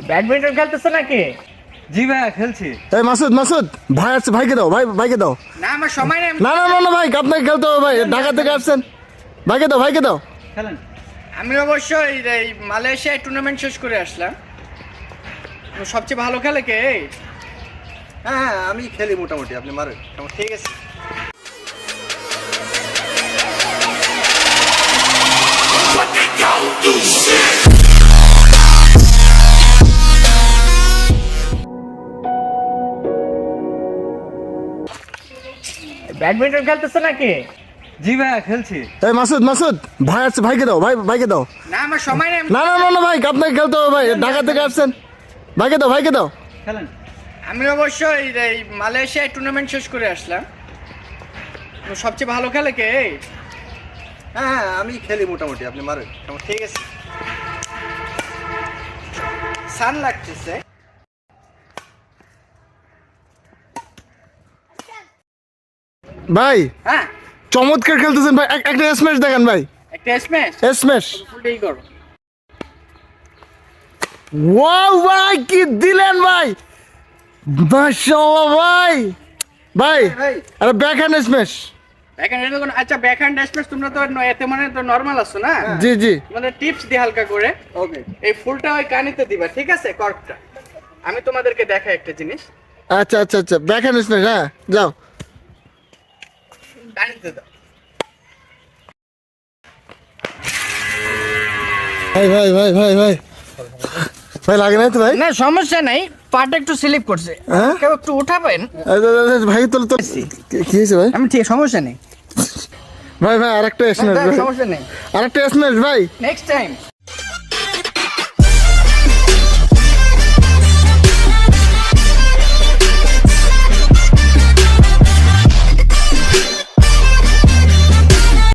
Badminton খেলতেছো নাকি? জি ভাইয়া খেলছি। এই মাসুদ মাসুদ ভাই আসছে, ভাইকে দাও, ভাইকে দাও। না আমার সময় নেই। না না না না ভাই, আপনাকে খেলতে হবে ভাই, ঢাকা থেকে আসছেন। ভাইকে দাও। খেলেন। আমি অবশ্যই এই মালয়েশিয়ায় টুর্নামেন্ট শেষ করে আসলাম। সবচেয়ে ভালো খেলে কে? হ্যাঁ আমি খেলি মোটামুটি, আপনি মারেন। ঠিক আছে। ব্যাডমিন্টন খেলতেছো নাকি? জি ভাইয়া খেলছি। এই মাসুদ ভাই আসছে, ভাইকে দাও, ভাইকে দাও। না আমার সময় নেই। না না না না ভাই, আপনাকে খেলতে হবে ভাই, ঢাকা থেকে আসছেন। ভাইকে দাও। খেলেন। আমি অবশ্যই এই মালয়েশিয়ায় টুর্নামেন্ট শেষ করে আসলাম। সবচেয়ে ভালো খেলে কে? হ্যাঁ আমি খেলি মোটামুটি, আপনি মারেন। ঠিক আছে। সান লাগতেছে। ভাই হ্যাঁ চমৎকার খেলতেছেন ভাই, একটা স্ম্যাশ দেখেন ভাই। একটা স্ম্যাশ। স্ম্যাশ। ফুলটাই করো। ওয়াও ভাই, কি দিলেন ভাই, মাশাআল্লাহ ভাই। ভাই আরে ব্যাকহ্যান্ড স্ম্যাশ। ব্যাকহ্যান্ড এটা আচ্ছা ব্যাকহ্যান্ড স্ম্যাশ তোমরা তো এতে মানে তো নরমাল আছো না? জি মানে টিপস দি হালকা করে। ওকে। এই ফুলটা ওই কানিতে দিবা, ঠিক আছে? কর্কটা আমি তোমাদেরকে দেখাই একটা জিনিস। আচ্ছা ব্যাকহ্যান্ড স্ম্যাশ। হ্যাঁ যাও। কানিতে দাও। ভাই লাগে নাই তো ভাই? না সমস্যা নাই, পাটা একটু স্লিপ করছে। হ্যাঁ? কেউ একটু উঠাবেন। ভাই তো কি হয়েছে ভাই? আমি ঠিক সমস্যা নেই। ভাই আরেকটা স্ম্যাশ, সমস্যা নেই, আরেকটা স্ম্যাশ ভাই। Next time.